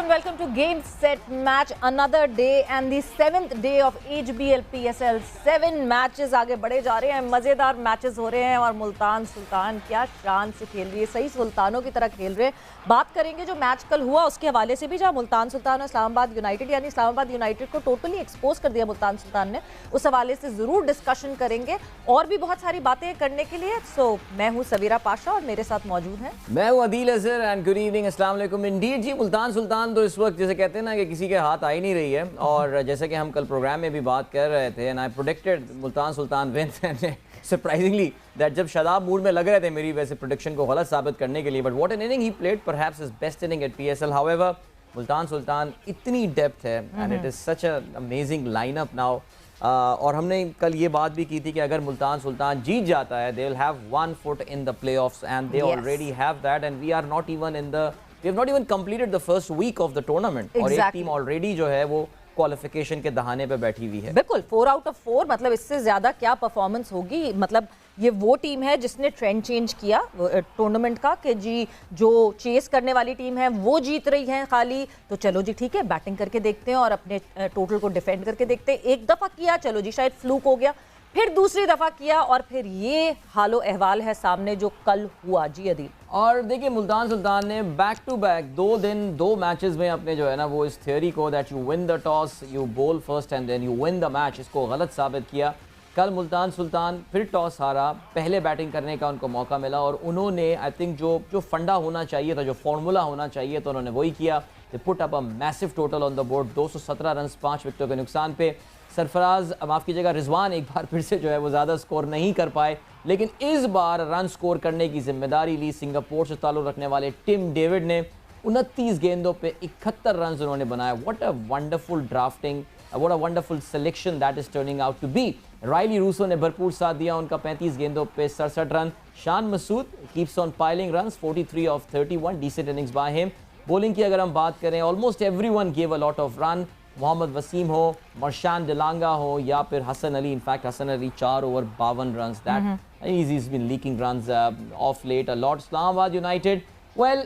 welcome to Game Set Match, another day and the 7th day of HBL PSL. 7 matches आगे बढ़े जा रहे हैं, मज़ेदार मैचेस हो रहे हैं और मुल्तान सुल्तान क्या शान से खेल रही है, सही सुल्तानों की तरह खेल रहे हैं। बात करेंगे जो मैच कल हुआ उसके हवाले से भी, जहाँ मुल्तान सुल्तान और इस्लामाबाद यूनाइटेड यानी इस्लामाबाद यूनाइटेड को टोटली एक्सपोज कर दिया मुल्तान सुल्तान ने, उस हवाले से ज़रूर डिस्कशन करेंगे और भी बहुत सारी बातें करने के लिए। सो मैं हूँ सवीरा पाशा और मेरे साथ मौजूद हैं मैं हूँ Adeel Azhar and good evening, अस्सलाम वालेकुम। इंडीड जी, मुल्तान सुल्तान तो इस वक्त जैसे कहते हैं ना कि किसी के हाथ आ ही नहीं रही है, और जैसे कि हम कल प्रोग्राम में भी बात कर रहे थे and I predicted Multan Sultan wins and surprisingly that जब शादाब मूड में लग रहे थे मेरी वैसे प्रेडिक्शन को गलत साबित करने के लिए, but what an inning he played, perhaps his best inning at PSL. However Multan Sultan इतनी डेप्थ है and it is such a amazing lineup now. और हमने कल ये बात भी की थी कि अगर मुल्तान सुल्तान जीत जाता है they will have 1 foot in the playoffs and they already have that and we are not even in the we have not even completed the first week of the tournament और एक टीम ऑलरेडी जो है वो qualification के दहाने पे बैठी हुई है। बिल्कुल 4 out of 4, मतलब इससे ज्यादा क्या परफॉर्मेंस होगी। मतलब ये वो टीम है जिसने ट्रेंड चेंज किया टूर्नामेंट का कि जी जो चेस करने वाली टीम है वो जीत रही है खाली, तो चलो जी ठीक है बैटिंग करके देखते हैं और अपने टोटल को डिफेंड करके देखते हैं। एक दफा किया, चलो जी शायद फ्लूक हो गया, फिर दूसरी दफा किया और फिर ये हालो अहवाल है सामने जो कल हुआ। जी अदील, और देखिए मुल्तान सुल्तान ने बैक टू बैक 2 दिन 2 मैचेस में अपने जो है ना वो इस थियोरी को that you win the toss you bowl first and then you win the match, इसको गलत साबित किया। कल मुल्तान सुल्तान फिर टॉस हारा, पहले बैटिंग करने का उनको मौका मिला और उन्होंने आई थिंक जो फंडा होना चाहिए था, जो फॉर्मूला होना चाहिए था, उन्होंने वही किया। They put up a massive total on the board, 217 run 5 विकेटों के नुकसान पे। सरफराज, माफ़ कीजिएगा, रिजवान एक बार फिर से जो है वो ज़्यादा स्कोर नहीं कर पाए, लेकिन इस बार रन स्कोर करने की जिम्मेदारी ली सिंगापुर से ताल्लुक़ रखने वाले टिम डेविड ने। 29 गेंदों पे 71 रन उन्होंने बनाए। What a wonderful drafting, what a wonderful selection that is turning out to be. Rilee Rossouw ने भरपूर साथ दिया, उनका 35 गेंदों पे 67 run. Shan Masood keeps on piling runs, 43 of 31, decent innings by him. Bowling की अगर हम बात करें, almost everyone gave a lot of run. Mohammad Wasim हो, मर्शान डिलांगा हो या फिर Hasan Ali, in fact Hasan Ali 4 over 52 run, that he's been leaking runs off late a lot. Islamabad United, well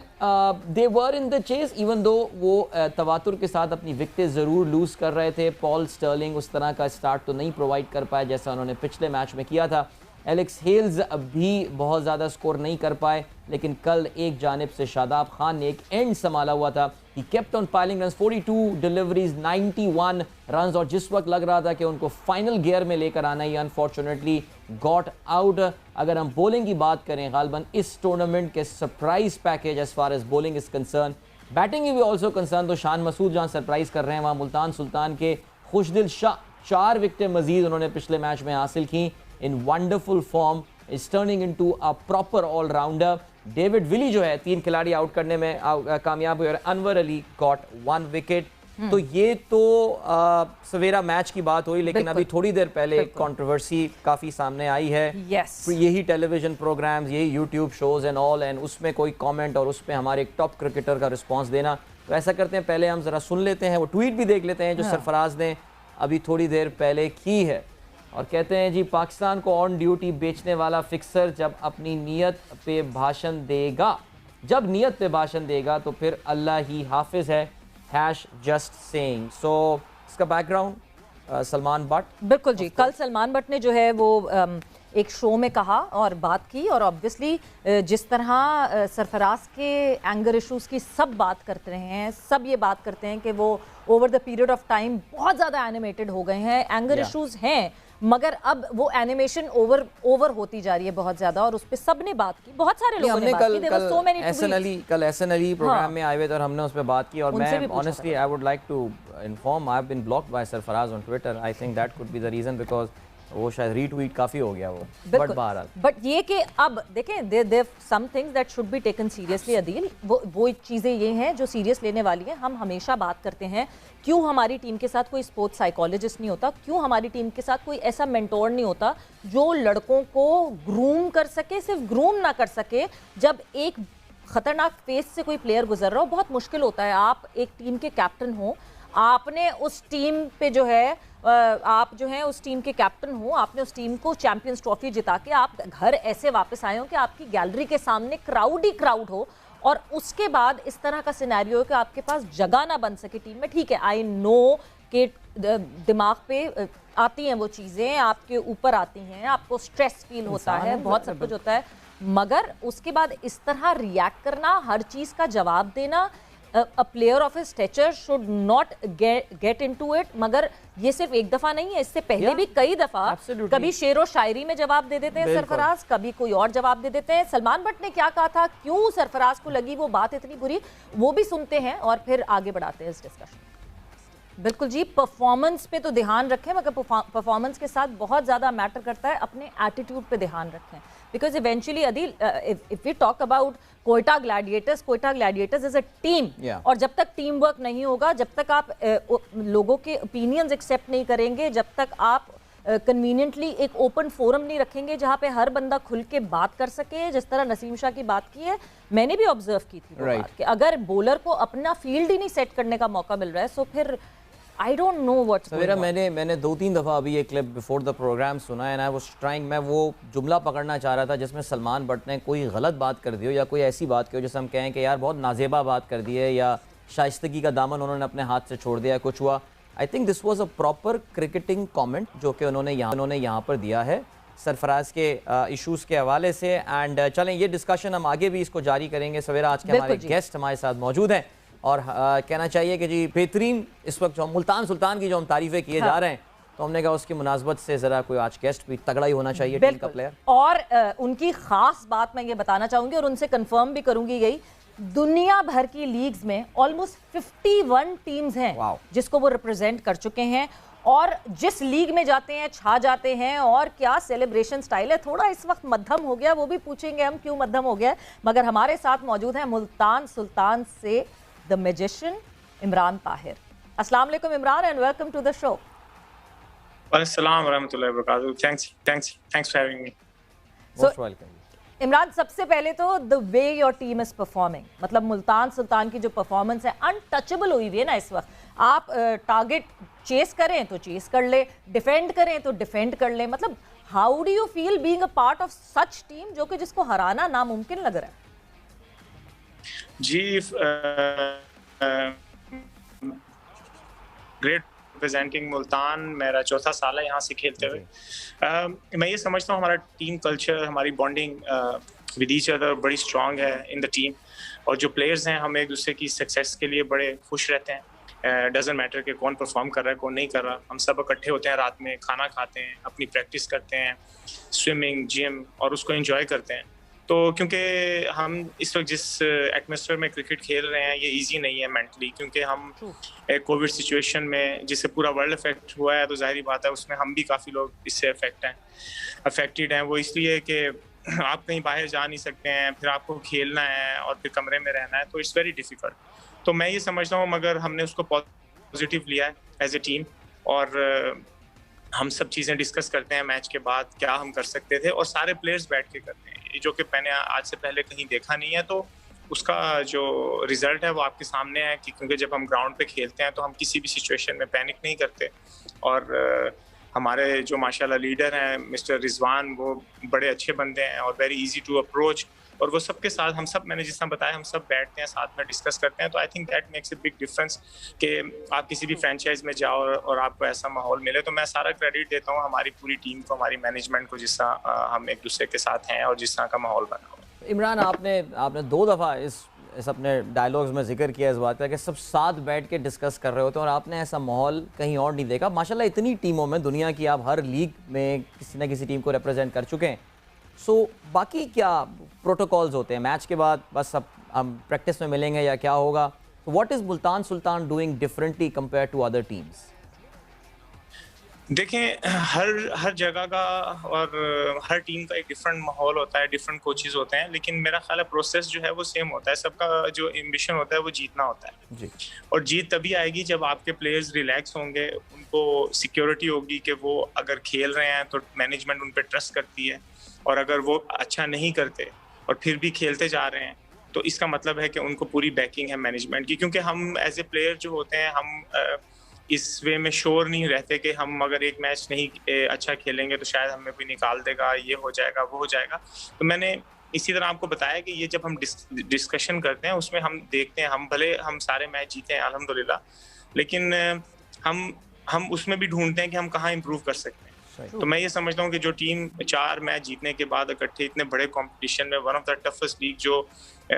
they were in the chase even though वो तवातुर के साथ अपनी विकेटें ज़रूर लूज़ कर रहे थे। पॉल स्टर्लिंग उस तरह का स्टार्ट तो नहीं प्रोवाइड कर पाए जैसा उन्होंने पिछले मैच में किया था। एलेक्स हेल्स भी बहुत ज़्यादा स्कोर नहीं कर पाए, लेकिन कल एक जानिब से शादाब खान ने एक एंड संभाला हुआ था। He kept on piling runs, 42 deliveries, 91 runs, और जिस वक्त लग रहा था कि उनको फाइनल गियर में लेकर आना ही अनफॉर्चुनेटली गॉट आउट। अगर हम बॉलिंग की बात करें, गालबन इस टूर्नामेंट के surprise package as far as bowling is concern, batting भी ऑल्सो कंसर्न, तो शान मसूद जहाँ सरप्राइज कर रहे हैं वहाँ मुल्तान सुल्तान के खुशदिल शाह 4 विकेटें मजीद उन्होंने पिछले मैच में हासिल की। In wonderful form, is turning into a proper allrounder. David Willey जो है 3 खिलाड़ी आउट करने में कामयाब हुए और अनवर अली गॉट 1 विकेट। तो ये तो सवेरा मैच की बात हुई, लेकिन अभी थोड़ी देर पहले एक कंट्रोवर्सी काफी सामने आई है। यही टेलीविजन प्रोग्राम्स, यही YouTube shows and all, and उसमें कोई कमेंट और उसमें हमारे एक टॉप क्रिकेटर का रिस्पांस देना। तो ऐसा करते हैं, पहले हम जरा सुन लेते हैं, वो ट्वीट भी देख लेते हैं जो सरफराज ने अभी थोड़ी देर पहले की है। और कहते हैं जी, पाकिस्तान को ऑन ड्यूटी बेचने वाला फिक्सर जब अपनी नीयत पे भाषण देगा, जब नीयत पे भाषण देगा तो फिर अल्लाह ही हाफिज है, हैश जस्ट सेइंग। सो इसका बैकग्राउंड सलमान बट। बिल्कुल जी, कल सलमान बट ने जो है वो एक शो में कहा और बात की, और ऑब्वियसली जिस तरह सरफराज के एंगर इश्यूज की सब बात करते रहे हैं, सब ये बात करते हैं कि वो over the period of time बहुत ज़्यादा एनिमेटेड हो गए हैं। एंगर इश्यूज हैं मगर अब वो एनिमेशन ओवर होती जा रही है बहुत ज्यादा, और उस पे सबने बात की, बहुत सारे लोगों ने बात की। देयर वाज सो मेनी कल एहसन अली प्रोग्राम में आए हुए थे और हमने उस पे बात की, और मैं honestly I would like to inform, I have been blocked by Sarfaraz on Twitter. I think that could be the reason, because वो शायद रीट्वीट काफी हो गया वो। बट बहरहाल, बट ये कि अब देखें, there some things that should be taken seriously Adeel, वो चीज़ें ये हैं जो सीरियस लेने वाली हैं। हम हमेशा बात करते हैं क्यों हमारी टीम के साथ कोई स्पोर्ट्स साइकोलॉजिस्ट नहीं होता, क्यों हमारी टीम के साथ कोई ऐसा मेंटोर नहीं होता जो लड़कों को ग्रूम कर सके, सिर्फ ग्रूम ना कर सके। जब एक खतरनाक फेज से कोई प्लेयर गुजर रहा हो, बहुत मुश्किल होता है। आप एक टीम के कैप्टन हो, आपने उस टीम पे जो है आप जो हैं उस टीम के कैप्टन हो, आपने उस टीम को चैंपियंस ट्रॉफी जिता के आप घर ऐसे वापस आए हो कि आपकी गैलरी के सामने क्राउड ही क्राउड हो, और उसके बाद इस तरह का सिनेरियो कि आपके पास जगह ना बन सके टीम में। ठीक है, आई नो कि दिमाग पे आती हैं वो चीज़ें, आपके ऊपर आती हैं, आपको स्ट्रेस फील होता है, बहुत सब कुछ होता है, मगर उसके बाद इस तरह रिएक्ट करना, हर चीज़ का जवाब देना, a player of his stature should not get into it। मगर ये सिर्फ एक दफा नहीं है, इससे पहले भी कई दफा कभी शेरो शायरी में जवाब दे देते हैं सरफराज, कभी कोई और जवाब दे देते हैं। सलमान बट ने क्या कहा था, क्यों सरफराज को लगी वो बात इतनी बुरी, वो भी सुनते हैं और फिर आगे बढ़ाते हैं इस डिस्कशन। बिल्कुल जी, परफॉर्मेंस पे तो ध्यान रखें, मगर परफॉर्मेंस के साथ बहुत ज़्यादा मैटर करता है अपने एटीट्यूड पे ध्यान रखें, because eventually Adeel if we talk about Quetta Gladiators is a team, और जब तक टीम वर्क नहीं होगा, जब तक आप लोगों के ओपिनियंस एक्सेप्ट नहीं करेंगे, जब तक आप कन्वीनियंटली एक ओपन फोरम नहीं रखेंगे जहां पे हर बंदा खुल के बात कर सके, जिस तरह नसीम शाह की बात की है, मैंने भी ऑब्जर्व की थी बात कि अगर बॉलर को अपना फील्ड ही नहीं सेट करने का मौका मिल रहा है, सो फिर I don't know what's going on. मैंने 2-3 दफ़ा अभी ये क्लिप बिफोर द प्रोग्राम सुना है, ना वो स्ट्राइंग, मैं वो जुमला पकड़ना चाह रहा था जिसमें सलमान बट ने कोई गलत बात कर दी हो या कोई ऐसी बात की हो जिसे हम कहें कि यार बहुत नाजेबा बात कर दी है या शाइस्तगी का दामन उन्होंने अपने हाथ से छोड़ दिया, कुछ हुआ। I think this was a proper cricketing comment जो कि उन्होंने यहाँ पर दिया है सरफराज के इश्यूज़ के हवाले से। एंड चलें, ये डिस्कशन हम आगे भी इसको जारी करेंगे। सवेरा आज के हमारे गेस्ट हमारे साथ मौजूद हैं और कहना चाहिए कि जी बेहतरीन इस वक्त जो मुल्तान सुल्तान की जो हम तारीफ़ें किए जा रहे हैं, तो हमने कहा उसकी मुनासबत से ज़रा कोई आज गेस्ट भी तगड़ा ही होना चाहिए टीम का प्लेयर। और उनकी ख़ास बात मैं ये बताना चाहूँगी और उनसे कंफर्म भी करूँगी, यही दुनिया भर की लीग्स में ऑलमोस्ट 51 टीम्स हैं जिसको वो रिप्रेजेंट कर चुके हैं, और जिस लीग में जाते हैं छा जाते हैं। और क्या सेलिब्रेशन स्टाइल है, थोड़ा इस वक्त मध्यम हो गया, वो भी पूछेंगे हम क्यों मध्यम हो गया, मगर हमारे साथ मौजूद हैं मुल्तान सुल्तान से द मैजिशियन इमरान ताहिर। अस्सलाम वालेकुम Imran and welcome to the show. अस्सलाम वरहमतुल्लाहि वबरकातुहू। Thanks for having me. Most welcome. Imran, सबसे पहले तो the way your team is performing, मतलब मुल्तान सुल्तान की जो परफॉर्मेंस है अनटचेबल हुई हुई है ना इस वक्त। आप टारगेट चेस करें तो चेस कर ले, डिफेंड करें तो डिफेंड कर ले, मतलब how do you feel being a part of such team जो कि जिसको हराना नामुमकिन लग रहा है? जी, ग्रेट रिप्रेजेंटिंग मुल्तान, मेरा चौथा साल है यहाँ से खेलते हुए। मैं ये समझता हूँ हमारा टीम कल्चर, हमारी बॉन्डिंग विद ईच अदर बड़ी स्ट्रांग है इन द टीम, और जो प्लेयर्स हैं हम एक दूसरे की सक्सेस के लिए बड़े खुश रहते हैं। डजंट मैटर कि कौन परफॉर्म कर रहा है कौन नहीं कर रहा, हम सब इकट्ठे होते हैं, रात में खाना खाते हैं, अपनी प्रैक्टिस करते हैं, स्विमिंग, जिम, और उसको एंजॉय करते हैं। तो क्योंकि हम इस वक्त जिस एटमॉस्फेयर में क्रिकेट खेल रहे हैं ये इजी नहीं है मेंटली, क्योंकि हम एक कोविड सिचुएशन में जिससे पूरा वर्ल्ड अफेक्ट हुआ है, तो जाहिर बात है उसमें हम भी काफ़ी लोग इससे अफेक्टेड हैं। वो इसलिए कि आप कहीं बाहर जा नहीं सकते हैं, फिर आपको खेलना है और फिर कमरे में रहना है, तो इट्स वेरी डिफ़िकल्ट। तो मैं ये समझता हूँ मगर हमने उसको पॉजिटिव लिया है एज ए टीम, और हम सब चीज़ें डिस्कस करते हैं मैच के बाद क्या हम कर सकते थे, और सारे प्लेयर्स बैठ के करते हैं, जो कि मैंने आज से पहले कहीं देखा नहीं है। तो उसका जो रिजल्ट है वो आपके सामने है कि क्योंकि जब हम ग्राउंड पे खेलते हैं तो हम किसी भी सिचुएशन में पैनिक नहीं करते, और हमारे जो माशाल्लाह लीडर हैं मिस्टर रिजवान, वो बड़े अच्छे बंदे हैं और वेरी इजी टू अप्रोच, और वो सबके साथ हम सब, मैंने जिस तरह बताया, हम सब बैठते हैं साथ में डिस्कस करते हैं। तो आई think that makes a big difference कि आप किसी भी फ्रेंचाइज में जाओ और आपको ऐसा माहौल मिले। तो मैं सारा क्रेडिट देता हूँ हमारी पूरी टीम को, हमारी मैनेजमेंट को, जिस तरह हम एक दूसरे के साथ हैं और जिस तरह का माहौल बना हुआ। इमरान, आपने 2 दफ़ा इस अपने डायलॉग्स में जिक्र किया इस बात का कि सब साथ बैठ के डिस्कस कर रहे होते हैं, और आपने ऐसा माहौल कहीं और नहीं देखा। माशाल्लाह इतनी टीमों में, दुनिया की आप हर लीग में किसी न किसी टीम को रिप्रेजेंट कर चुके हैं। सो बाकी क्या प्रोटोकॉल्स होते हैं मैच के बाद? बस अब हम प्रैक्टिस में मिलेंगे या क्या होगा? What is Multan Sultan doing differently compare to other teams? देखें, हर जगह का और हर टीम का एक डिफरेंट माहौल होता है, डिफरेंट कोचेस होते हैं, लेकिन मेरा ख्याल है प्रोसेस जो है वो सेम होता है। सबका जो एम्बिशन होता है वो जीतना होता है जी। और जीत तभी आएगी जब आपके प्लेयर्स रिलैक्स होंगे, उनको सिक्योरिटी होगी कि वो अगर खेल रहे हैं तो मैनेजमेंट उन पर ट्रस्ट करती है, और अगर वो अच्छा नहीं करते और फिर भी खेलते जा रहे हैं तो इसका मतलब है कि उनको पूरी बैकिंग है मैनेजमेंट की। क्योंकि हम एज ए प्लेयर जो होते हैं, हम इस वे में श्योर नहीं रहते कि हम अगर एक मैच नहीं अच्छा खेलेंगे तो शायद हमें कोई निकाल देगा, ये हो जाएगा, वो हो जाएगा। तो मैंने इसी तरह आपको बताया कि ये जब हम डिस्कशन करते हैं उसमें हम देखते हैं, हम भले हम सारे मैच जीते हैं अल्हम्दुलिल्लाह, लेकिन हम उसमें भी ढूंढते हैं कि हम कहाँ इम्प्रूव कर सकते हैं। तो मैं ये समझता हूँ कि जो टीम 4 मैच जीतने के बाद इकट्ठे इतने बड़े कंपटीशन में, one of the toughest league जो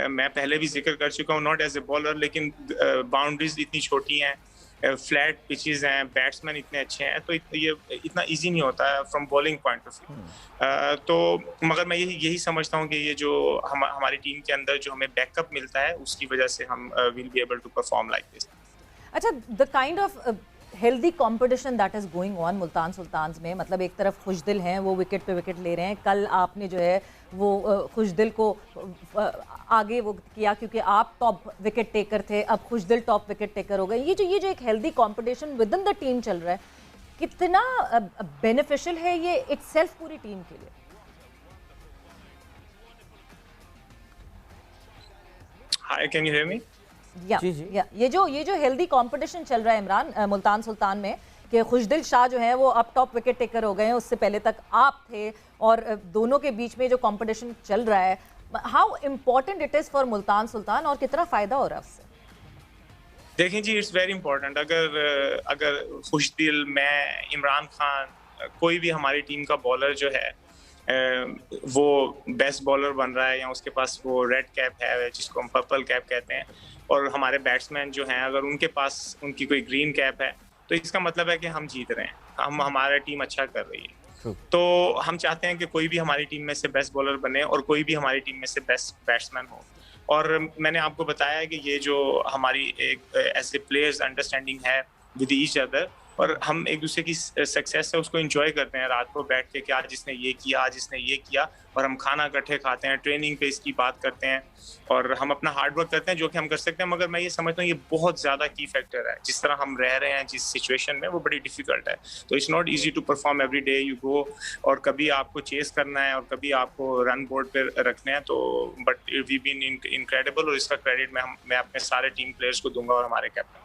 मैं पहले भी जिक्र कर चुका हूँ, नॉट एज ए बॉलर, लेकिन बाउंड्रीज इतनी छोटी हैं, फ्लैट पिचेस हैं, बैट्समैन इतने अच्छे हैं, तो ये इतना इजी नहीं होता है from bowling point of view. तो मगर मैं यही समझता हूँ कि ये जो हमारी टीम के अंदर जो हमें बैकअप मिलता है उसकी वजह से हम will be able to perform like this. अच्छा, the kind of healthy competition that is going on Multan Sultans में, मतलब एक तरफ खुशदिल हैं, वो विकेट पे विकेट ले रहे हैं। कल आपने जो है वो खुशदिल को आगे वो किया क्योंकि आप टॉप विकेट टेकर थे, अब खुशदिल टॉप विकेट टेकर हो गए। ये जो एक healthy competition with in the team चल रहा है, कितना बेनिफिशियल है ये इटसेल्फ पूरी टीम के लिए? हाय, कैन यू हियर मी? या ये जो हेल्दी कंपटीशन चल रहा है इमरान मुल्तान सुल्तान में, कि खुशदिल शाह जो है वो अब टॉप विकेट टेकर हो गए हैं, उससे पहले तक आप थे, और दोनों के बीच में जो कंपटीशन चल रहा है, how important it is for Multan Sultan और कितना फायदा हो रहा है उससे? देखें जी, इट्स वेरी इंपॉर्टेंट। अगर खुशदिल, मैं, इमरान खान, कोई भी हमारी टीम का बॉलर जो है वो बेस्ट बॉलर बन रहा है या उसके पास वो रेड कैप है जिसको हम पर्पल कैप कहते हैं, और हमारे बैट्समैन जो हैं अगर उनके पास उनकी कोई ग्रीन कैप है, तो इसका मतलब है कि हम जीत रहे हैं, हमारा टीम अच्छा कर रही है। तो हम चाहते हैं कि कोई भी हमारी टीम में से बेस्ट बॉलर बने और कोई भी हमारी टीम में से बेस्ट बैट्समैन हो। और मैंने आपको बताया कि ये जो हमारी एक ऐसे प्लेयर्स अंडरस्टैंडिंग है विद ईच अदर, और हम एक दूसरे की सक्सेस है उसको एंजॉय करते हैं रात को बैठ के कि आज इसने ये किया, आज इसने ये किया, और हम खाना इकट्ठे खाते हैं, ट्रेनिंग पे इसकी बात करते हैं, और हम अपना हार्ड वर्क करते हैं जो कि हम कर सकते हैं। मगर मैं ये समझता हूँ ये बहुत ज़्यादा की फैक्टर है, जिस तरह हम रह रहे हैं जिस सिचुएशन में, वो बड़ी डिफिकल्ट है। तो it's not easy to perform every day you go, और कभी आपको चेस करना है और कभी आपको रन बोर्ड पे रखने हैं। तो बट वी बीन इनक्रेडिबल, और इसका क्रेडिट मैं अपने सारे टीम प्लेयर्स को दूंगा और हमारे कैप्टन।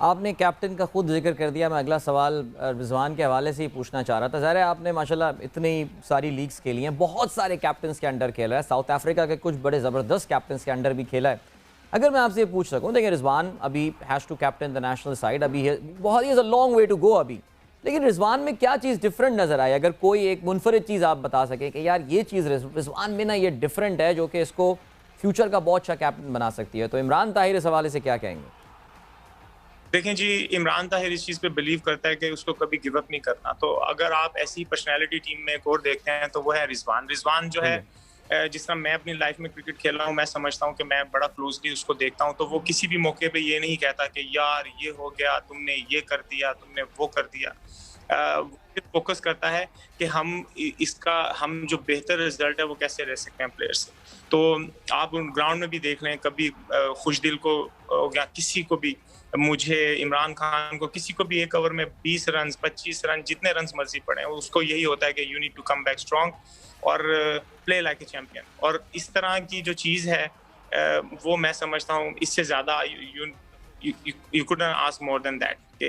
आपने कैप्टन का खुद जिक्र कर दिया, मैं अगला सवाल रिजवान के हवाले से ही पूछना चाह रहा था। ज़ाहिर है आपने माशाल्लाह इतनी सारी लीग्स खेली हैं, बहुत सारे कैप्टन्स के अंडर खेला है, साउथ अफ्रीका के कुछ बड़े ज़बरदस्त कैप्टन्स के अंडर भी खेला है। अगर मैं आपसे पूछ सकूं, देखिए रिजवान अभी has to captain the national side, अभी बहुत ही लॉन्ग वे टू गो अभी, लेकिन रिजवान में क्या चीज़ डिफरेंट नज़र आई? अगर कोई एक मुनफरिद चीज़ आप बता सकें कि यार ये चीज़ रिजवान में ना ये डिफरेंट है जो कि इसको फ्यूचर का बहुत अच्छा कैप्टन बना सकती है, तो इमरान ताहिर इस हवाले से क्या कहेंगे? देखें जी, इमरान ताहिर इस चीज़ पे बिलीव करता है कि उसको कभी गिव अप नहीं करना। तो अगर आप ऐसी पर्सनैलिटी टीम में एक और देखते हैं तो वो है रिजवान। रिजवान जो है, जिस तरह मैं अपनी लाइफ में क्रिकेट खेल रहा हूँ, मैं समझता हूँ कि मैं बड़ा क्लोजली उसको देखता हूँ, तो वो किसी भी मौके पे ये नहीं कहता कि यार ये हो गया, तुमने ये कर दिया, तुमने वो कर दिया। फोकस करता है कि हम जो बेहतर रिजल्ट है वो कैसे ले सकते हैं प्लेयर से। तो आप ग्राउंड में भी देख लें, कभी खुशदिल को या किसी को भी, मुझे, इमरान खान को, किसी को भी एक ओवर में 20 रन, 25 रन, जितने रन मर्जी पड़े, उसको यही होता है कि you need to come back strong और प्ले लाइक ए चैंपियन। और इस तरह की जो चीज़ है वो मैं समझता हूँ इससे ज़्यादा you could not ask more than that.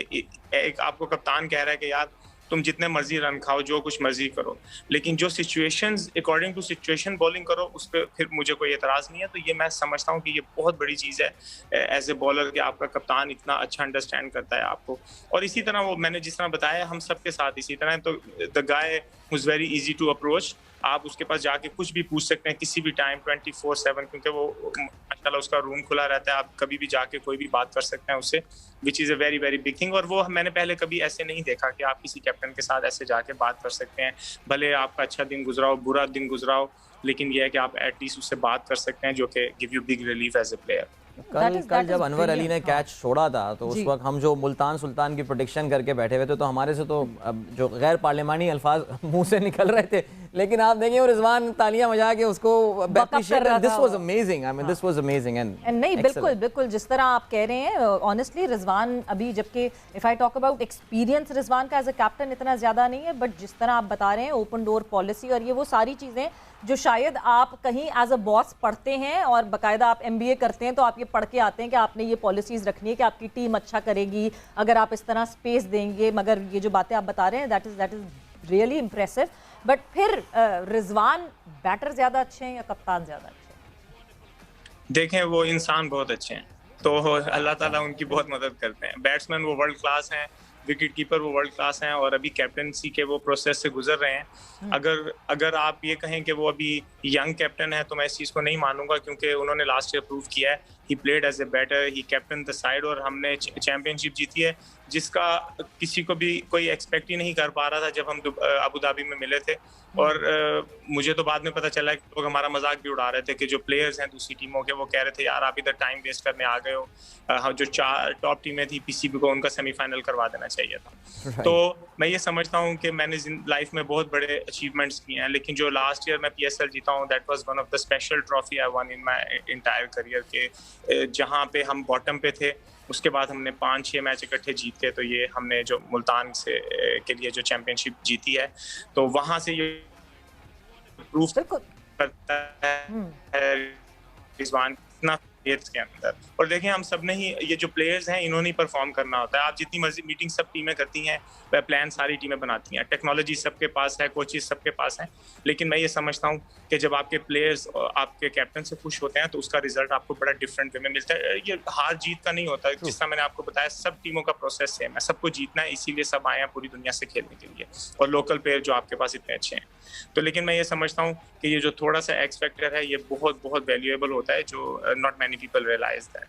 एक आपको कप्तान कह रहा है कि यार तुम जितने मर्जी रन खाओ, जो कुछ मर्जी करो, लेकिन जो situations according to situation bowling करो, उस पर फिर मुझे कोई एतराज़ नहीं है। तो ये मैं समझता हूँ कि ये बहुत बड़ी चीज़ है एज ए बॉलर कि आपका कप्तान इतना अच्छा अंडरस्टैंड करता है आपको। और इसी तरह वो मैंने जिस तरह बताया, हम सबके साथ इसी तरह। तो the guy was very easy to approach, आप उसके पास जाके कुछ भी पूछ सकते हैं किसी भी टाइम 24/7, क्योंकि वो माशाल्लाह उसका रूम खुला रहता है, आप कभी भी जाके कोई भी बात कर सकते हैं उससे, which is a very very big thing. और वो मैंने पहले कभी ऐसे नहीं देखा कि आप किसी कैप्टन के साथ ऐसे जाके बात कर सकते हैं, भले आपका अच्छा दिन गुजराओ, बुरा दिन गुजराओ, लेकिन यह है कि आप एटलीस्ट उससे बात कर सकते हैं, जो कि give you big relief as a player. कल जब अनवर अली ने कैच छोड़ा था तो उस वक्त हम जो मुल्तान सुल्तान की प्रोडिक्शन करके बैठे हुए थे, तो हमारे से तो जो गैर पार्लिमानी अल्फाज मुंह से निकल रहे थे, लेकिन आप देखें वो रिजवान तालियां बजा के उसको this was amazing, I mean this was amazing and नहीं, बिल्कुल जिस तरह आप कह रहे हैं ऑनेस्टली रिजवान अभी, जबकि if I talk about experience Rizwan का एज अ कैप्टन इतना ज्यादा नहीं है, बट जिस तरह आप बता रहे हैं ओपन डोर पॉलिसी और ये वो सारी चीजें जो शायद आप कहीं एज अ बॉस पढ़ते हैं और बाकायदा आप MBA करते हैं तो आप ये पढ़ के आते हैं कि आपने ये पॉलिसीज़ रखनी है कि आपकी टीम अच्छा करेगी अगर आप इस तरह स्पेस देंगे। मगर ये जो बातें आप बता रहे हैं that is really impressive. But फिर रिजवान बैटर ज़्यादा अच्छे हैं या कप्तान ज़्यादा अच्छे हैं? देखें, वो इंसान बहुत अच्छे हैं, तो अल्लाह ताला उनकी बहुत मदद करते हैं। बैट्समैन वो वर्ल्ड क्लास हैं, विकेट कीपर वो वर्ल्ड क्लास हैं, और अभी कैप्टनसी के वो प्रोसेस से गुजर रहे हैं। अगर आप ये कहें कि वो अभी यंग कैप्टन है, तो मैं इस चीज़ को नहीं मानूंगा, क्योंकि उन्होंने लास्ट ईयर प्रूव किया है। He played as a batter, he captain the side, और हमने चैंपियनशिप जीती है, जिसका किसी को भी कोई एक्सपेक्ट ही नहीं कर पा रहा था जब हम अबू धाबी में मिले थे। और मुझे तो बाद में पता चला कि लोग हमारा मजाक भी उड़ा रहे थे कि जो प्लेयर्स हैं दूसरी टीमों के, वो कह रहे थे यार आप इधर टाइम वेस्ट करने आ गए हो, हम जो 4 टॉप टीमें थी पीसीबी को, उनका सेमीफाइनल करवा देना चाहिए था। तो मैं ये समझता हूँ कि मैंने लाइफ में बहुत बड़े अचीवमेंट्स किए हैं, लेकिन जो लास्ट ईयर मैं पीएसएल जीता हूँ, that was one of the special trophy I one in my entire career, के जहाँ पे हम बॉटम पे थे, उसके बाद हमने 5-6 मैच इकट्ठे जीत के, तो ये हमने जो मुल्तान से के लिए जो चैंपियनशिप जीती है, तो वहां से ये प्रूफ करता है रिजवान कितना के अंदर। और देखें, हम सब ने ही, ये जो प्लेयर्स हैं इन्होंने ही परफॉर्म करना होता है। आप जितनी मर्जी मीटिंग सब टीमें करती हैं, वह प्लान सारी टीमें बनाती हैं, टेक्नोलॉजी सबके पास है, कोचेस सबके पास हैं, लेकिन मैं ये समझता हूँ कि जब आपके प्लेयर्स आपके कैप्टन से खुश होते हैं तो उसका रिजल्ट आपको बड़ा डिफरेंट वे में मिलता है। ये हार जीत का नहीं होता, जिस तरह मैंने आपको बताया, सब टीमों का प्रोसेस सेम है, सबको जीतना है, इसीलिए सब आए हैं पूरी दुनिया से खेलने के लिए, और लोकल प्लेयर जो आपके पास इतने अच्छे हैं। तो लेकिन मैं ये समझता हूँ कि ये जो थोड़ा सा एक्स फैक्टर है, ये बहुत बहुत वैल्यूएबल होता है, जो not many people realise that.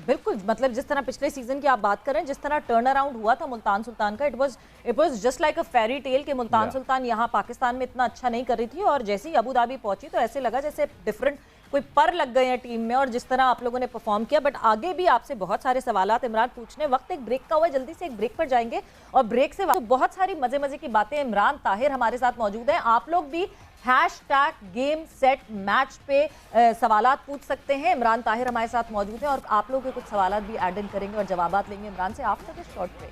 बिल्कुल, मतलब जिस तरह पिछले सीजन की आप बात कर रहे हैं, जिस तरह टर्न अराउंड हुआ था मुल्तान सुल्तान का, it was just like a fairy tale कि मुल्तान सुल्तान यहाँ पाकिस्तान में इतना अच्छा नहीं कर रही थी, और जैसे ही अबू धाबी पहुंची तो ऐसे लगा जैसे डिफरेंट कोई पर लग गए हैं टीम में, और जिस तरह आप लोगों ने परफॉर्म किया। बट आगे भी आपसे बहुत सारे सवालात इमरान पूछने, वक्त एक ब्रेक का हुआ है, जल्दी से एक ब्रेक पर जाएंगे, और ब्रेक से तो बहुत सारी मजे मजे की बातें। इमरान ताहिर हमारे साथ मौजूद हैं, आप लोग भी #गेम सेट मैच पे सवालात पूछ सकते हैं। इमरान ताहिर हमारे साथ मौजूद हैं, और आप लोगों के कुछ सवालात भी ऐड इन करेंगे और जवाबात लेंगे इमरान से after this short break.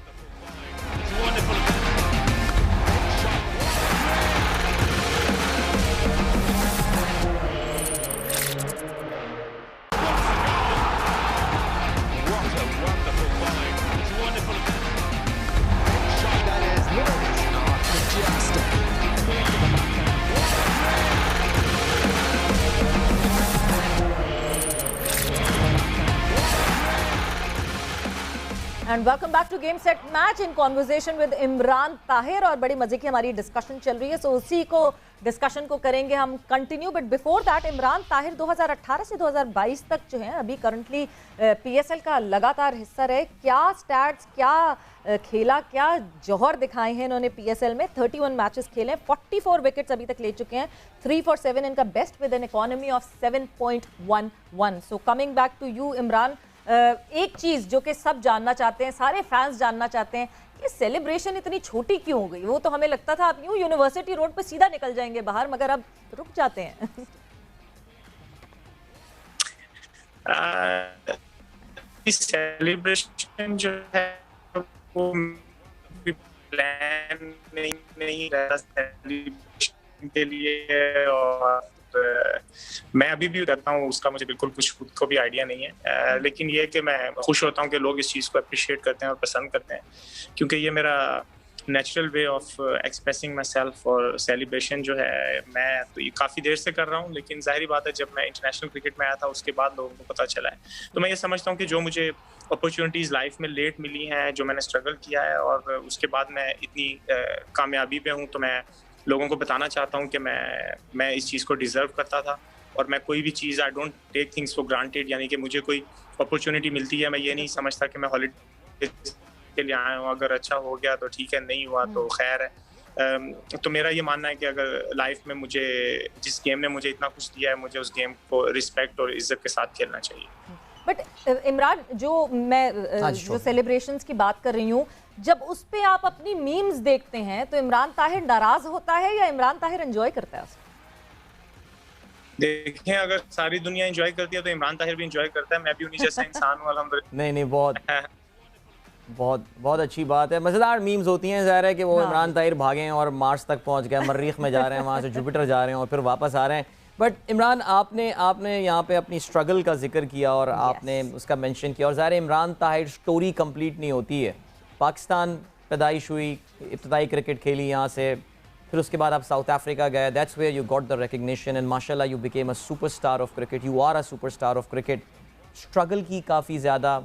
And welcome back to game set match in conversation with Imran Tahir, और बड़ी मजे की हमारी डिस्कशन चल रही है, सो उसी को डिस्कशन को करेंगे हम continue. But before that, Imran Tahir 2018 से 2022 तक जो है अभी करंटली पीएसएल का लगातार हिस्सा रहे। क्या स्टैट्स, क्या खेला, क्या जौहर दिखाए हैं इन्होंने पीएसएल में। 31 मैचेस खेले, 44 विकेट्स अभी तक ले चुके हैं, 3 for 7 इनका best with an economy of 7.11। So coming back to you Imran, एक चीज जो कि सब जानना चाहते हैं, सारे फैंस जानना चाहते हैं, ये सेलिब्रेशन इतनी छोटी क्यों हो गई। वो तो हमें लगता था आप यूं यूनिवर्सिटी रोड पे सीधा निकल जाएंगे बाहर, मगर अब रुक जाते हैं। सेलिब्रेशन जो है वो प्लान नहीं रहा सेलिब्रेशन के लिए, और मैं अभी भी करता हूँ उसका, मुझे बिल्कुल कुछ खुद को भी आइडिया नहीं है। लेकिन ये कि मैं खुश होता हूँ कि लोग इस चीज़ को अप्रिशिएट करते हैं और पसंद करते हैं, क्योंकि ये मेरा natural way of expressing my self. और सेलिब्रेशन जो है मैं तो ये काफ़ी देर से कर रहा हूँ, लेकिन जाहिर बात है जब मैं इंटरनेशनल क्रिकेट में आया था उसके बाद लोगों को पता चला है। तो मैं ये समझता हूँ कि जो मुझे अपॉर्चुनिटीज़ लाइफ में लेट मिली हैं, जो मैंने स्ट्रगल किया है, और उसके बाद मैं इतनी कामयाबी पे हूँ, तो मैं लोगों को बताना चाहता हूँ कि मैं इस चीज़ को डिज़र्व करता था, और मैं कोई भी चीज़, I don't take things for granted. यानी कि मुझे कोई अपॉर्चुनिटी मिलती है, मैं ये नहीं समझता कि मैं हॉलीडे के लिए आया हूँ, अगर अच्छा हो गया तो ठीक है, नहीं हुआ तो खैर है। तो मेरा ये मानना है कि अगर लाइफ में मुझे, जिस गेम ने मुझे इतना कुछ दिया है, मुझे उस गेम को रिस्पेक्ट और इज्जत के साथ खेलना चाहिए। बट इमरान, जो मैं जो सेलिब्रेशंस की बात कर रही हूँ, जब उस पे आप अपनी मीम्स देखते हैं तो इमरान ताहिर नाराज होता है या इमरान ताहिर एंजॉय करता है उसको? देखें, अगर सारी दुनिया एंजॉय करती है तो इमरान ताहिर भी एंजॉय करता है, मैं भी उन्हीं जैसा इंसान हूँ अल्हम्दुलिल्लाह। नहीं, बहुत अच्छी बात है। मज़ेदार मीम्स होती हैं, ज़ाहिर है कि वो इमरान ताहिर भागे और मार्स तक पहुंच गए, मरीख में जा रहे हैं, वहाँ से जुपिटर जा रहे हैं और फिर वापस आ रहे हैं। बट इमरान, आपने यहाँ पे अपनी स्ट्रगल का जिक्र किया और आपने उसका मेंशन किया, और ज़ाहिर है इमरान ताहिर स्टोरी कंप्लीट नहीं होती है। पाकिस्तान पैदाइश हुई, इब्तदाई क्रिकेट खेली यहाँ से, फिर उसके बाद आप साउथ अफ्रीका गए, that's where you got the recognition and माशाल्लाह you became a superstar of cricket, you are a superstar of cricket. Struggle की काफ़ी ज़्यादा,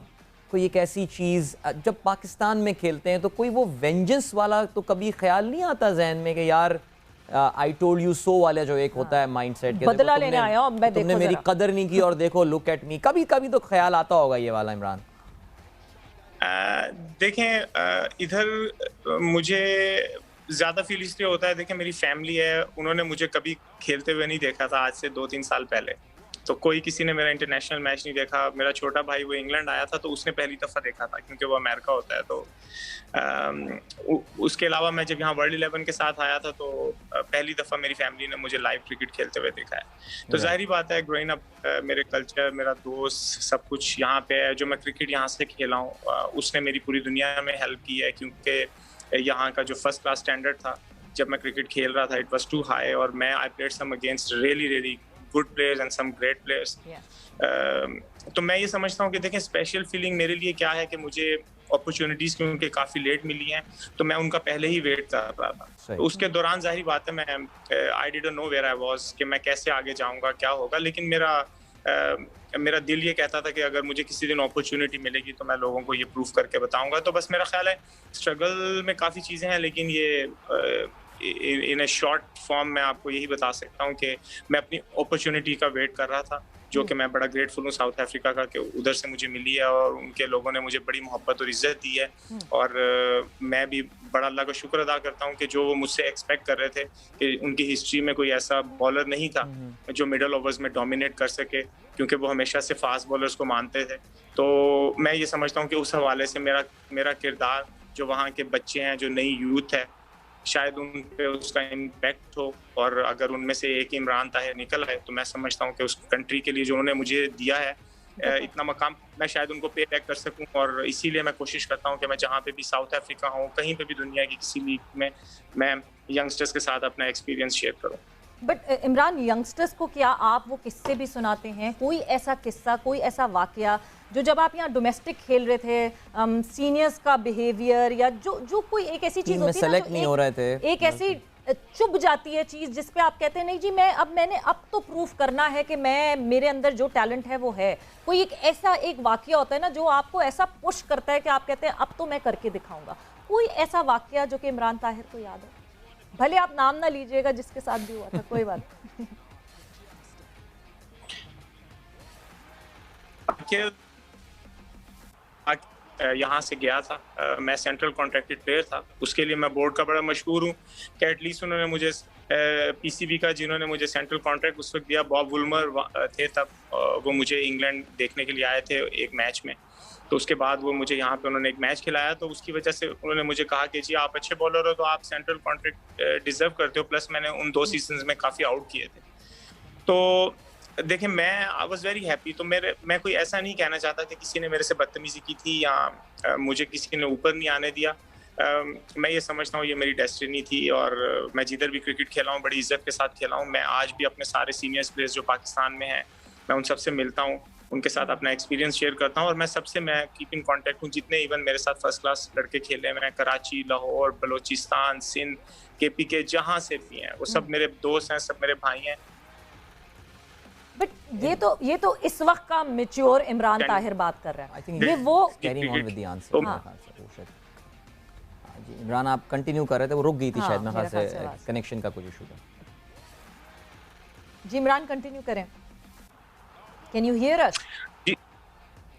कोई एक ऐसी चीज़ जब पाकिस्तान में खेलते हैं तो कोई वो वेंजेंस वाला तो कभी ख्याल नहीं आता जहन में कि यार आई टोल्ड यू सो वाला जो एक होता है माइंडसेट के, बदला लेने आया हूं मैं, तुमने मेरी कदर नहीं की और देखो लुक एट मी, कभी कभी तो ख्याल आता होगा ये वाला इमरान? देखें इधर मुझे ज़्यादा फील इसलिए होता है, देखें मेरी फैमिली है, उन्होंने मुझे कभी खेलते हुए नहीं देखा था आज से 2-3 साल पहले, तो कोई किसी ने मेरा इंटरनेशनल मैच नहीं देखा। मेरा छोटा भाई वो इंग्लैंड आया था तो उसने पहली दफ़ा देखा था क्योंकि वो अमेरिका होता है, तो उसके अलावा मैं जब यहाँ वर्ल्ड 11 के साथ आया था तो पहली दफ़ा मेरी फैमिली ने मुझे लाइव क्रिकेट खेलते हुए देखा है। तो जाहिर बात है ग्रोइंग अप मेरे कल्चर, मेरा दोस्त, सब कुछ यहाँ पे है। जो मैं क्रिकेट यहाँ से खेला हूँ उसने मेरी पूरी दुनिया में हेल्प की है, क्योंकि यहाँ का जो फर्स्ट क्लास स्टैंडर्ड था जब मैं क्रिकेट खेल रहा था, इट वाज टू हाई, और मैं I played some against really good players and some great players. तो मैं ये समझता हूँ कि देखें स्पेशल फीलिंग मेरे लिए क्या है कि मुझे अपॉर्चुनिटीज क्योंकि काफी लेट मिली हैं, तो मैं उनका पहले ही वेट कर रहा था। तो उसके दौरान जाहिर बात है मैं I didn't know where I was, कि मैं कैसे आगे जाऊंगा, क्या होगा, लेकिन मेरा दिल ये कहता था कि अगर मुझे किसी दिन अपॉर्चुनिटी मिलेगी तो मैं लोगों को ये प्रूव करके बताऊंगा। तो बस मेरा ख्याल है स्ट्रगल में काफ़ी चीज़ें हैं, लेकिन ये इन ए शॉर्ट फॉर्म मैं आपको यही बता सकता हूँ कि मैं अपनी अपॉर्चुनिटी का वेट कर रहा था, जो कि मैं बड़ा ग्रेटफुल हूँ साउथ अफ्रीका का कि उधर से मुझे मिली है और उनके लोगों ने मुझे बड़ी मोहब्बत और इज्जत दी है। और मैं भी बड़ा अल्लाह का शुक्र अदा करता हूँ कि जो वो मुझसे एक्सपेक्ट कर रहे थे कि उनकी हिस्ट्री में कोई ऐसा बॉलर नहीं था जो मिडल ओवर्स में डोमिनेट कर सके, क्योंकि वो हमेशा से फास्ट बॉलर्स को मानते थे। तो मैं ये समझता हूँ कि उस हवाले से मेरा किरदार, जो वहाँ के बच्चे हैं, जो नई यूथ है, शायद उन पे उसका इम्पैक्ट हो, और अगर उनमें से एक इमरान ताहिर निकल आए तो मैं समझता हूँ कि उस कंट्री के लिए जो उन्होंने मुझे दिया है इतना मकाम, मैं शायद उनको पे बैक कर सकूं। और इसीलिए मैं कोशिश करता हूँ कि मैं जहाँ पे भी साउथ अफ्रीका हूँ, कहीं पे भी दुनिया की किसी लीग में, मैं यंगस्टर्स के साथ अपना एक्सपीरियंस शेयर करूँ। बट इमरान, यंगस्टर्स को क्या आप वो किस्से भी सुनाते हैं? कोई ऐसा किस्सा, कोई ऐसा वाकया जो जब आप यहाँ डोमेस्टिक खेल रहे थे, सीनियर्स का बिहेवियर, या जो कोई एक ऐसी चीज़ होती है ना, नहीं हो रहे थे, एक ऐसी चुभ जाती है चीज़ जिस पे आप कहते हैं नहीं जी मैंने अब तो प्रूफ करना है कि मेरे अंदर जो टैलेंट है वो है। कोई एक ऐसा एक वाकया होता है ना जो आपको ऐसा पुश करता है कि आप कहते हैं अब तो मैं करके दिखाऊंगा। कोई ऐसा वाकया जो कि इमरान ताहिर को याद हो? भले आप नाम ना लीजिएगा जिसके साथ भी हुआ था, कोई बात यहाँ से गया था, मैं सेंट्रल कॉन्ट्रैक्टेड प्लेयर था, उसके लिए मैं बोर्ड का बड़ा मशहूर हूँ कि एटलीस्ट उन्होंने मुझे पीसीबी का, जिन्होंने मुझे सेंट्रल कॉन्ट्रैक्ट उस वक्त दिया, बॉब वुल्मर थे तब, वो मुझे इंग्लैंड देखने के लिए आए थे एक मैच में। तो उसके बाद वो मुझे यहाँ पे उन्होंने एक मैच खिलाया, तो उसकी वजह से उन्होंने मुझे कहा कि जी आप अच्छे बॉलर हो तो आप सेंट्रल कॉन्ट्रैक्ट डिजर्व करते हो, प्लस मैंने उन 2 सीजन्स में काफ़ी आउट किए थे। तो देखिए मैं आई वाज वेरी हैप्पी। तो मैं कोई ऐसा नहीं कहना चाहता कि किसी ने मेरे से बदतमीजी की थी या मुझे किसी ने ऊपर नहीं आने दिया। मैं ये समझता हूँ ये मेरी डेस्टिनी थी, और मैं जिधर भी क्रिकेट खेला हूँ बड़ी इज्जत के साथ खेला हूँ। मैं आज भी अपने सारे सीनियर्स प्लेयर्स जो पाकिस्तान में हैं, मैं उन सबसे मिलता हूँ, उनके साथ अपना एक्सपीरियंस शेयर करता हूँ, और मैं कीप इन कॉन्टैक्ट हूँ। जितने इवन मेरे साथ फर्स्ट क्लास लड़के खेले, मैं कराची, लाहौर, बलोचिस्तान, सिंध, KPK, जहाँ से भी हैं, वो सब मेरे दोस्त हैं, सब मेरे भाई हैं। बट ये तो इस वक्त का मैच्योर इमरान ताहिर बात कर रहा है। ये वो इमरान आप कंटिन्यू कर रहे थे, वो रुक गई थी शायद, मेरे ख्याल से कनेक्शन का कुछ इशू था। जी इमरान कंटिन्यू करें। Can you hear us?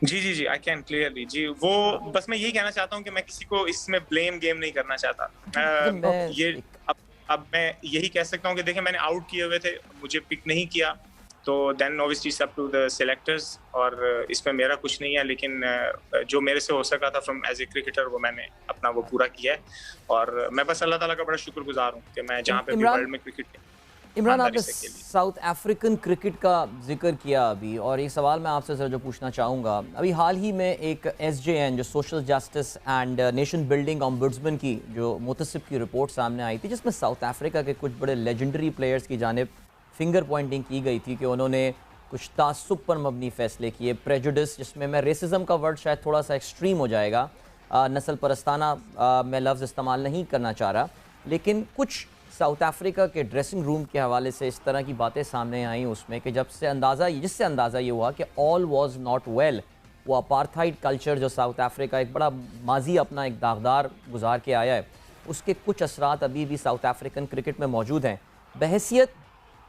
जी आई कैन क्लियरली जी। वो बस मैं यही कहना चाहता हूँ कि मैं किसी को इसमें ब्लेम गेम नहीं करना चाहता। ये अब मैं यही कह सकता हूँ कि देखिए मैंने आउट किए हुए थे, मुझे पिक नहीं किया, तो then obviously it's up to the selectors, और इसमें मेरा कुछ नहीं है। लेकिन जो मेरे से हो सका था फ्रॉम एज ए क्रिकेटर, वो मैंने अपना वो पूरा किया है, और मैं बस अल्लाह ताला का बड़ा शुक्रगुजार हूँ कि मैं जहाँ पे भी वर्ल्ड में क्रिकेट। इमरान, आपने साउथ अफ्रीकन क्रिकेट का जिक्र किया अभी, और एक सवाल मैं आपसे सर जो पूछना चाहूँगा, अभी हाल ही में एक SJN जो social justice and nation building ombudsman की जो मुतसिब की रिपोर्ट सामने आई थी, जिसमें साउथ अफ्रीका के कुछ बड़े लेजेंडरी प्लेयर्स की जानिब फिंगर पॉइंटिंग की गई थी कि उन्होंने कुछ तासुब पर मबनी फ़ैसले किए, प्रेजुडिस, जिसमें मैं रेसिज्म का वर्ड शायद थोड़ा सा एक्सट्रीम हो जाएगा, नस्ल परस्ताना मैं लफ्ज़ इस्तेमाल नहीं करना चाह रहा, लेकिन कुछ साउथ अफ्रीका के ड्रेसिंग रूम के हवाले से इस तरह की बातें सामने आई उसमें कि जिससे अंदाज़ा ये हुआ कि ऑल वाज नॉट वेल। वो अपार्थाइड कल्चर जो साउथ अफ्रीका एक बड़ा माजी अपना एक दागदार गुजार के आया है, उसके कुछ असरात अभी भी साउथ अफ्रीकन क्रिकेट में मौजूद हैं। बहैसियत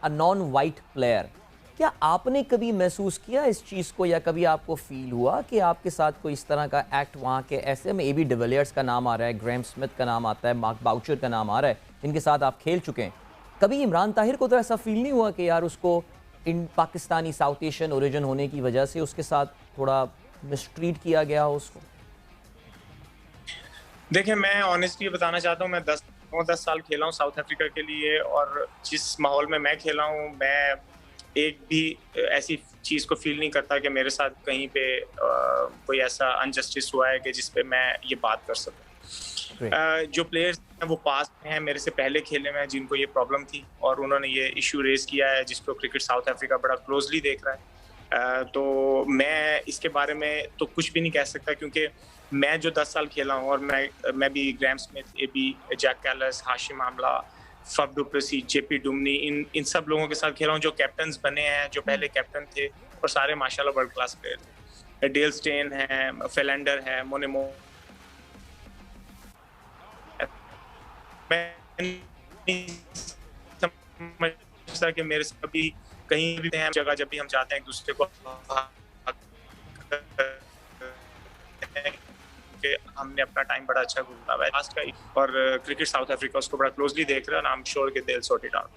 अ नॉन वाइट प्लेयर, क्या आपने कभी महसूस किया इस चीज़ को, या कभी आपको फील हुआ कि आपके साथ कोई इस तरह का एक्ट वहाँ के ऐसे में AB डिविलियर्स का नाम आ रहा है, ग्रैम स्मिथ का नाम आता है, मार्क बाउचर का नाम आ रहा है, जिनके साथ आप खेल चुके हैं, कभी इमरान ताहिर को तो ऐसा फील नहीं हुआ कि यार उसको इन पाकिस्तानी साउथ एशियन ओरिजिन होने की वजह से उसके साथ थोड़ा मिसट्रीट किया गया हो उसको? देखिए, मैं ऑनेस्टली बताना चाहता हूँ, मैं 10 साल खेला हूँ साउथ अफ्रीका के लिए, और जिस माहौल में मैं खेला हूँ, मैं एक भी ऐसी चीज़ को फील नहीं करता कि मेरे साथ कहीं पे कोई ऐसा अनजस्टिस हुआ है कि जिस पे मैं ये बात कर सकूँ। जो प्लेयर्स हैं वो पास में हैं, मेरे से पहले खेले में, जिनको ये प्रॉब्लम थी और उन्होंने ये इशू रेज किया है, जिसको क्रिकेट साउथ अफ्रीका बड़ा क्लोजली देख रहा है। तो मैं इसके बारे में तो कुछ भी नहीं कह सकता, क्योंकि मैं जो 10 साल खेला हूँ, और मैं भी Graeme Smith, AB, Jacques Kallis, Hashim Amla, Faf du Plessis, JP Duminy, इन सब लोगों के साथ खेला हूँ जो कैप्टन्स बने हैं, जो पहले कैप्टन थे, और सारे माशाल्लाह वर्ल्ड क्लास प्लेयर थे। डेल स्टेन है, फेलेंडर है, मोनेमो। मैं नहीं समझता कि मेरे से कभी कहीं भी हैं जगह, जब भी हम जाते हैं एक दूसरे को कि हमने अपना टाइम बड़ा अच्छा गुजारा है लास्ट का, और क्रिकेट साउथ अफ्रीका उसको बड़ा क्लोजली देख रहा है, आई एम श्योर कि they will sort it out.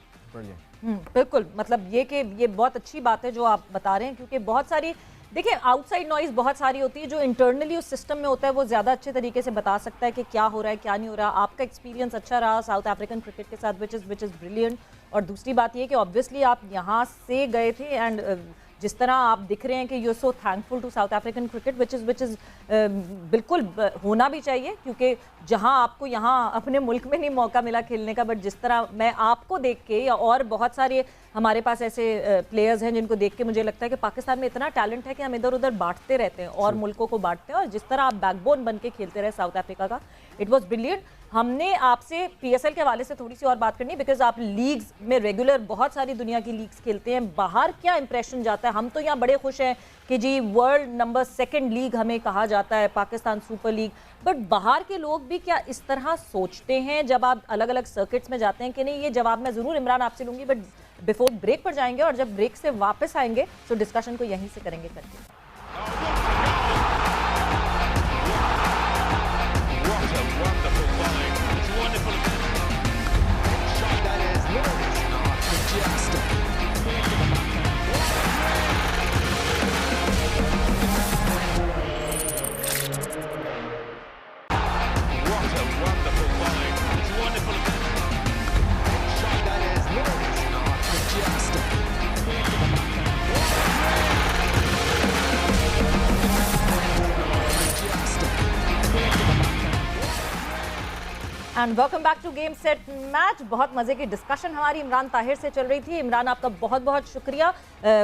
बिल्कुल, मतलब ये बहुत अच्छी बात है जो आप बता रहे हैं, क्योंकि बहुत सारी, देखिए, आउटसाइड नॉइज बहुत सारी होती है, जो इंटरनली उस सिस्टम में होता है वो ज़्यादा अच्छे तरीके से बता सकता है कि क्या हो रहा है क्या नहीं हो रहा। आपका एक्सपीरियंस अच्छा रहा साउथ अफ्रीकन क्रिकेट के साथ, विच इज़ ब्रिलियंट। और दूसरी बात ये कि ऑब्वियसली आप यहाँ से गए थे, एंड जिस तरह आप दिख रहे हैं कि you so thankful to South African cricket, which is बिल्कुल होना भी चाहिए, क्योंकि जहां आपको यहाँ अपने मुल्क में नहीं मौका मिला खेलने का, बट जिस तरह मैं आपको देख के, या और बहुत सारे हमारे पास ऐसे प्लेयर्स हैं जिनको देख के मुझे लगता है कि पाकिस्तान में इतना टैलेंट है कि हम इधर उधर बांटते रहते हैं और मुल्कों को बांटते हैं, और जिस तरह आप बैकबोन बन के खेलते रहे साउथ अफ्रीका का, इट वॉज ब्रिलियंट। हमने आपसे PSL के हवाले से थोड़ी सी और बात करनी, बिकॉज आप लीग्स में रेगुलर बहुत सारी दुनिया की लीग्स खेलते हैं, बाहर क्या इंप्रेशन जाता है? हम तो यहाँ बड़े खुश हैं कि जी वर्ल्ड नंबर 2 लीग हमें कहा जाता है, पाकिस्तान सुपर लीग, बट बाहर के लोग भी क्या इस तरह सोचते हैं जब आप अलग अलग सर्किट्स में जाते हैं कि नहीं? ये जवाब मैं ज़रूर इमरान आपसे लूँगी, बट बिफोर ब्रेक पर जाएंगे, और जब ब्रेक से वापस आएंगे तो डिस्कशन को यहीं से करेंगे करके। And welcome back to game set match. बहुत मजे की डिस्कशन हमारी इमरान ताहिर से चल रही थी। इमरान, आपका बहुत बहुत शुक्रिया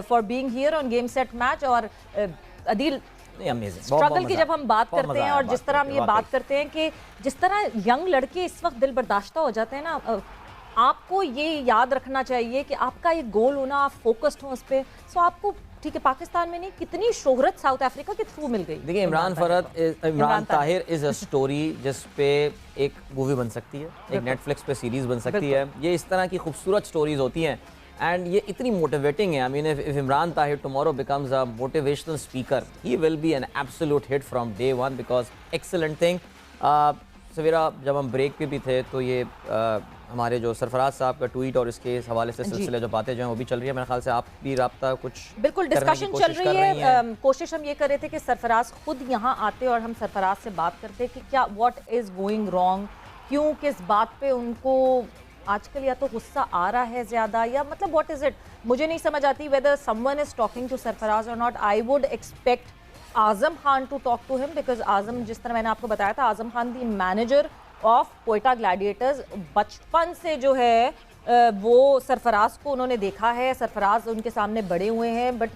for being here on game set match. और अदील, स्ट्रगल की जब हम बात करते हैं, और जिस तरह हम ये बात करते हैं कि जिस तरह यंग लड़के इस वक्त दिल बर्दाश्ता हो जाते हैं ना, आपको ये याद रखना चाहिए कि आपका एक गोल होना, आप फोकस्ड हो उस पर। सो आपको, ठीक है, पाकिस्तान में नहीं, कितनी शोहरत साउथ अफ्रीका के थ्रू मिल गई। देखिए, Imran Tahir is a story जिस पे एक मूवी बन सकती है, एक नेटफ्लिक्स पे सीरीज बन सकती है। ये इस तरह की खूबसूरत स्टोरीज होती हैं, एंड ये इतनी मोटिवेटिंग है। I mean, if Imran Tahir tomorrow becomes a motivational speaker, he will be an absolute hit from day one, because excellent thing. Sawera जब हम ब्रेक पे भी थे तो ये हमारे जो सरफराज साहब का ट्वीट और इसके हवाले से सिलसिले जो बातें जो हैं वो भी चल रही है। मेरे ख्याल से आप भी राब्ता कुछ बिल्कुल डिस्कशन चल रही है। कोशिश हम ये कर रहे थे कि सरफराज खुद यहाँ आते और हम सरफराज से बात करते कि क्या व्हाट इज गोइंग रॉन्ग, क्यों, किस बात पे उनको आजकल या तो गुस्सा आ रहा है ज़्यादा, या मतलब व्हाट इज इट, मुझे नहीं समझ आती whether someone is talking to Sarfaraz और not. I would expect Azam Khan to talk to him, because Azam, जिस तरह मैंने आपको बताया था, Azam Khan the manager of Quetta Gladiators, बचपन से जो है वो सरफराज को उन्होंने देखा है, सरफराज उनके सामने बड़े हुए हैं। बट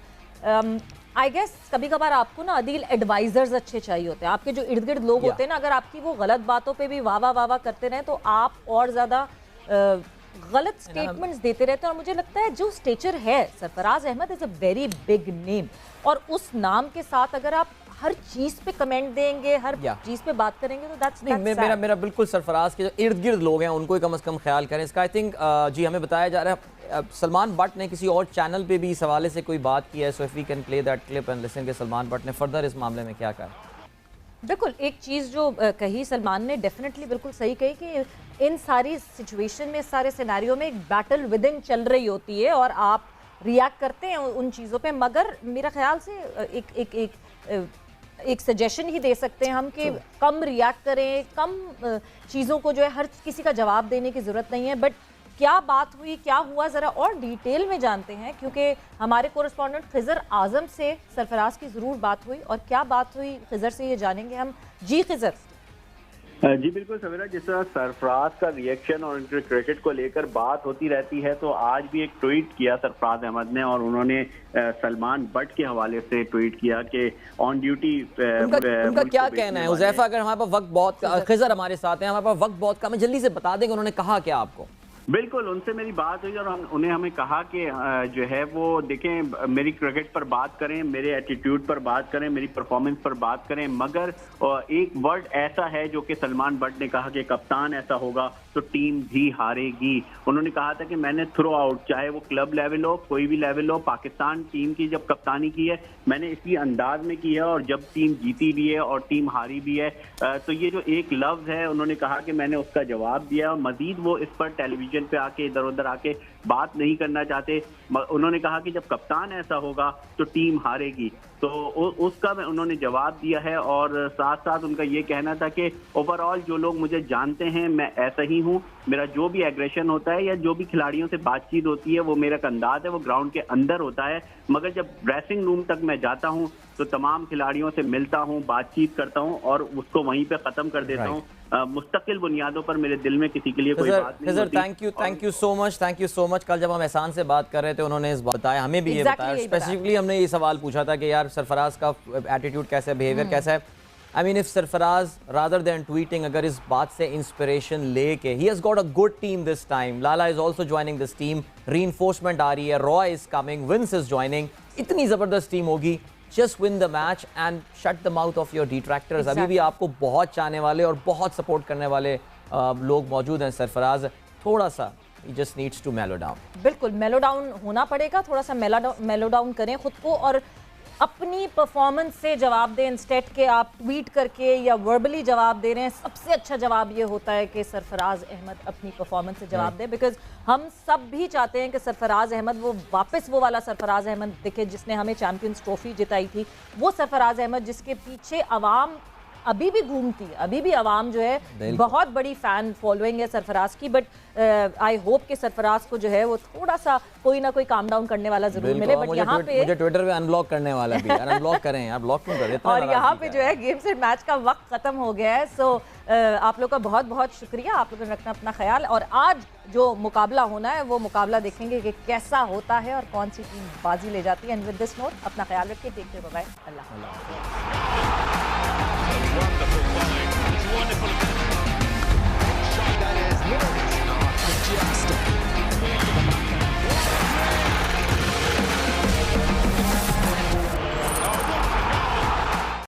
आई गेस कभी कभार आपको ना अदील एडवाइजर्स अच्छे चाहिए होते हैं, आपके जो इर्द गिर्द लोग होते हैं ना, अगर आपकी वो गलत बातों पे भी वाह वाह वाह वाह करते रहें तो आप और ज़्यादा गलत स्टेटमेंट्स देते रहते हैं। और मुझे लगता है जो स्टेचर है, Sarfaraz Ahmed is a very big name, और उस नाम के साथ अगर आप हर चीज़ पे कमेंट देंगे, हर चीज़ पे बात करेंगे, तो दैट्स नहीं, मेरा बिल्कुल सरफराज के जो इर्द गिर्द लोग हैं उनको ही कम से कम ख्याल करें इसका। आई थिंक जी हमें बताया जा रहा है सलमान बट ने किसी और चैनल पे भी इस हवाले से कोई बात की है। So if we can play that clip and listen के सलमान बट ने फर्दर इस मामले में क्या कहा। बिल्कुल, एक चीज़ जो कही सलमान ने डेफिनेटली बिल्कुल सही कही कि इन सारी सिचुएशन में, सारे सिनेरियो में एक बैटल विद इन चल रही होती है और आप रिएक्ट करते हैं उन चीज़ों पे। मगर मेरा ख्याल से एक सजेशन ही दे सकते हैं हम कि कम रिएक्ट करें, कम चीज़ों को जो है हर किसी का जवाब देने की ज़रूरत नहीं है। बट क्या बात हुई, क्या हुआ, ज़रा और डिटेल में जानते हैं, क्योंकि हमारे कोरेस्पॉन्डेंट खिज़र आज़म से सरफराज की ज़रूर बात हुई। और क्या बात हुई खिज़र से ये जानेंगे हम। जी खिज़र। जी बिल्कुल सवेरा, जिस तरह सरफराज का रिएक्शन और उनके क्रिकेट को लेकर बात होती रहती है, तो आज भी एक ट्वीट किया सरफराज अहमद ने, और उन्होंने सलमान बट के हवाले से ट्वीट किया कि ऑन ड्यूटी उनका क्या कहना है। हुज़ैफा, अगर हमारे पास वक्त बहुत, खिज़र हमारे साथ हैं, हमारे पास वक्त बहुत कम है, जल्दी से बता देंगे उन्होंने कहा क्या आपको। बिल्कुल, उनसे मेरी बात हुई और उन्हें हमें कहा कि जो है वो देखें, मेरी क्रिकेट पर बात करें, मेरे एटीट्यूड पर बात करें, मेरी परफॉर्मेंस पर बात करें, मगर एक वर्ड ऐसा है जो कि सलमान बट ने कहा कि कप्तान ऐसा होगा तो टीम भी हारेगी। उन्होंने कहा था कि मैंने थ्रो आउट, चाहे वो क्लब लेवल हो, कोई भी लेवल हो, पाकिस्तान टीम की जब कप्तानी की है मैंने इसी अंदाज में की है, और जब टीम जीती भी है और टीम हारी भी है, तो ये जो एक लफ्ज है, उन्होंने कहा कि मैंने उसका जवाब दिया। और मजीद वो इस पर टेलीविजन पे आके इधर उधर आके बात नहीं करना चाहते। उन्होंने कहा कि जब कप्तान ऐसा होगा तो टीम हारेगी, तो उसका उन्होंने जवाब दिया है। और साथ साथ उनका ये कहना था कि ओवरऑल जो लोग मुझे जानते हैं मैं ऐसा ही हूँ, मेरा जो भी एग्रेशन होता है या जो भी खिलाड़ियों से बातचीत होती है वो मेरा अंदाज है, वो ग्राउंड के अंदर होता है, मगर जब ड्रेसिंग रूम तक मैं जाता हूँ तो तमाम खिलाड़ियों से मिलता हूँ, बातचीत करता हूँ और उसको वहीं पे खत्म कर देता हूँ। मुस्तकिल बुनियादों पर मेरे दिल में किसी के लिए कोई बात नहीं होती। Thank you so much. कल जब हम एहसान से बात कर रहे थे उन्होंने इस बताया, हमें भी ये बताया, स्पेसिफिकली हमने ये सवाल पूछा था कि यार सरफराज का एटीट्यूड कैसा है, बिहेवियर कैसा है। I mean if Sarfaraz rather than tweeting, अगर इस बात से इंस्पिरेशन लेके, he has got a good team this time, Lala is also joining this team, reinforcement आ रही है, Roy is coming, Vince is joining, इतनी जबरदस्त टीम होगी, just win the match and shut the mouth of your detractors। अभी भी आपको बहुत चाहने वाले और बहुत सपोर्ट करने वाले लोग मौजूद हैं सरफराज, थोड़ा सा he just needs to mellow down। बिल्कुल मेलो डाउन होना पड़ेगा, थोड़ा सा मेलो डाउन करें खुद को और अपनी परफॉर्मेंस से जवाब दें, इंस्टेड के आप ट्वीट करके या वर्बली जवाब दे रहे हैं। सबसे अच्छा जवाब ये होता है कि सरफराज अहमद अपनी परफॉर्मेंस से जवाब दें, बिकॉज हम सब भी चाहते हैं कि सरफराज अहमद वो वापस वो वाला सरफराज अहमद दिखे जिसने हमें चैंपियंस ट्रॉफी जिताई थी, वो सरफराज अहमद जिसके पीछे अवाम अभी भी घूमती है, अभी भी अवाम जो है बहुत बड़ी फैन फॉलोइंग है सरफराज की। बट आई होप कि सरफराज को जो है वो थोड़ा सा कोई ना कोई काम डाउन करने वाला जरूर मिले। बट यहाँ पे मुझे ट्विटर पे अनब्लॉक करने वाला भी, यार अनब्लॉक करें यार, ब्लॉक क्यों कर देते हैं। और यहाँ पे जो है गेम से मैच का वक्त खत्म हो गया है। सो आप लोग का बहुत बहुत शुक्रिया, आप लोगों ने रखना अपना ख्याल। और आज जो मुकाबला होना है वो मुकाबला देखेंगे कि कैसा होता है और कौन सी टीम बाजी ले जाती है। एंड विद दिस नोट अपना ख्याल रखिए, टेक केयर, बाय बाय, अल्लाह। Wonderful bowling. It's wonderful. That is not just